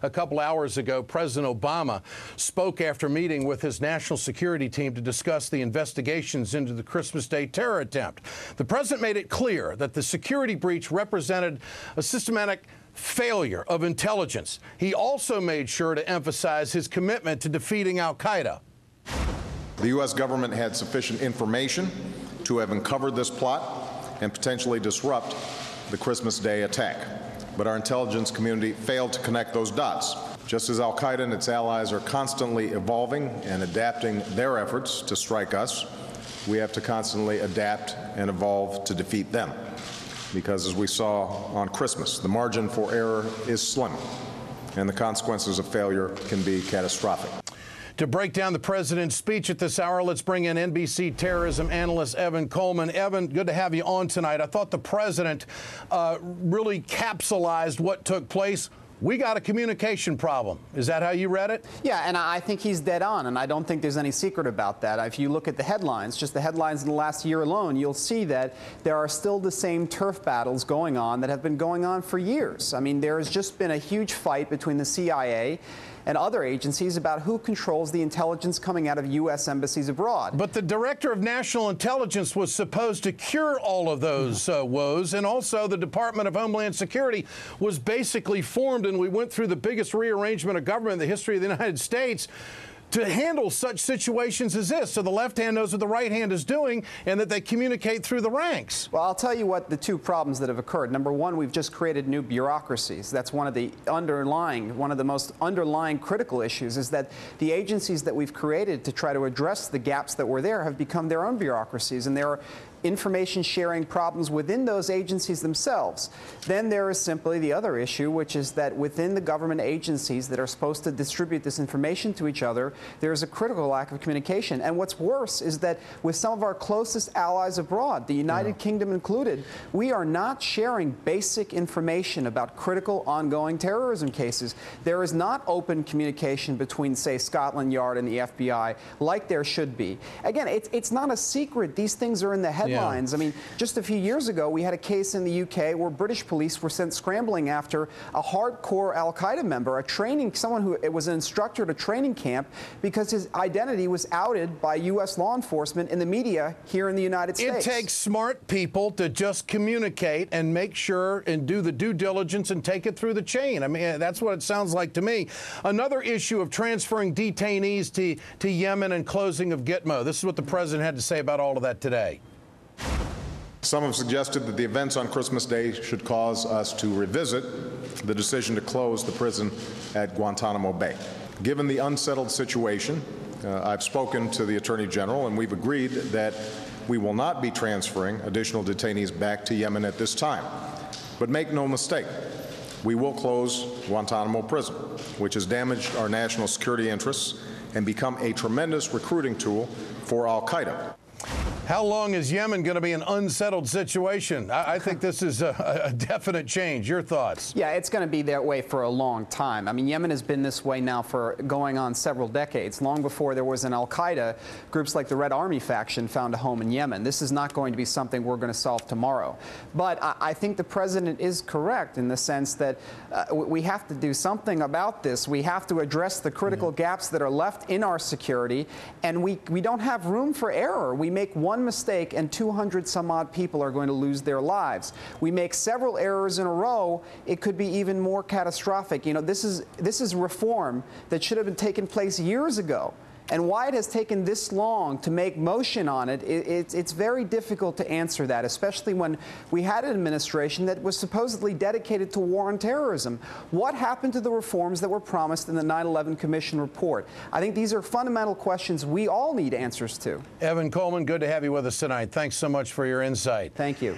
A couple hours ago, President Obama spoke after meeting with his national security team to discuss the investigations into the Christmas Day terror attempt. The president made it clear that the security breach represented a systematic failure of intelligence. He also made sure to emphasize his commitment to defeating al-Qaeda. The U.S. government had sufficient information to have uncovered this plot and potentially disrupt the Christmas Day attack. But our intelligence community failed to connect those dots. Just as al-Qaeda and its allies are constantly evolving and adapting their efforts to strike us, we have to constantly adapt and evolve to defeat them. Because as we saw on Christmas, the margin for error is slim, and the consequences of failure can be catastrophic. To break down the president's speech at this hour, let's bring in NBC terrorism analyst Evan Kohlman. Evan, good to have you on tonight. I thought the president really capsulized what took place. We got a communication problem. Is that how you read it? Yeah, and I think he's dead on, and I don't think there's any secret about that. If you look at the headlines, just the headlines in the last year alone, you'll see that there are still the same turf battles going on that have been going on for years. I mean, there has just been a huge fight between the CIA and other agencies about who controls the intelligence coming out of U.S. embassies abroad. But the director of national intelligence was supposed to cure all of those woes, and also the Department of Homeland Security was basically formed, and we went through the biggest rearrangement of government in the history of the United States to handle such situations as this. So the left hand knows what the right hand is doing and that they communicate through the ranks. Well, I'll tell you what the two problems that have occurred. Number one, we've just created new bureaucracies. That's one of the most underlying critical issues is that the agencies that we've created to try to address the gaps that were there have become their own bureaucracies, and there are information sharing problems within those agencies themselves. Then there is simply the other issue, which is that within the government agencies that are supposed to distribute this information to each other, there is a critical lack of communication. And what's worse is that with some of our closest allies abroad, the United Kingdom included, we are not sharing basic information about critical ongoing terrorism cases. There is not open communication between, say, Scotland Yard and the FBI like there should be. Again, it's not a secret. These things are in the headlines. I mean, just a few years ago, we had a case in the UK where British police were sent scrambling after a hardcore al-Qaeda member, someone who was an instructor at a training camp, because his identity was outed by U.S. law enforcement in the media here in the United States. It takes smart people to just communicate and make sure and do the due diligence and take it through the chain. I mean, that's what it sounds like to me. Another issue of transferring detainees to Yemen and closing of Gitmo. This is what the president had to say about all of that today. Some have suggested that the events on Christmas Day should cause us to revisit the decision to close the prison at Guantanamo Bay. Given the unsettled situation, I've spoken to the Attorney General, and we've agreed that we will not be transferring additional detainees back to Yemen at this time. But make no mistake, we will close Guantanamo Prison, which has damaged our national security interests and become a tremendous recruiting tool for al-Qaeda. How long is Yemen going to be an unsettled situation? I think this is a definite change. Your thoughts? Yeah, it's going to be that way for a long time. I mean, Yemen has been this way now for going on several decades. Long before there was an al-Qaeda, groups like the Red Army faction found a home in Yemen. This is not going to be something we're going to solve tomorrow. But I think the president is correct in the sense that we have to do something about this. We have to address the critical gaps that are left in our security, and we don't have room for error. We make one mistake and 200 some odd people are going to lose their lives. We make several errors in a row, it could be even more catastrophic. You know, this is reform that should have been taken place years ago. And why it has taken this long to make motion on it, it's very difficult to answer that, especially when we had an administration that was supposedly dedicated to war on terrorism. What happened to the reforms that were promised in the 9/11 Commission report? I think these are fundamental questions we all need answers to. Evan Kohlman, good to have you with us tonight. Thanks so much for your insight. Thank you.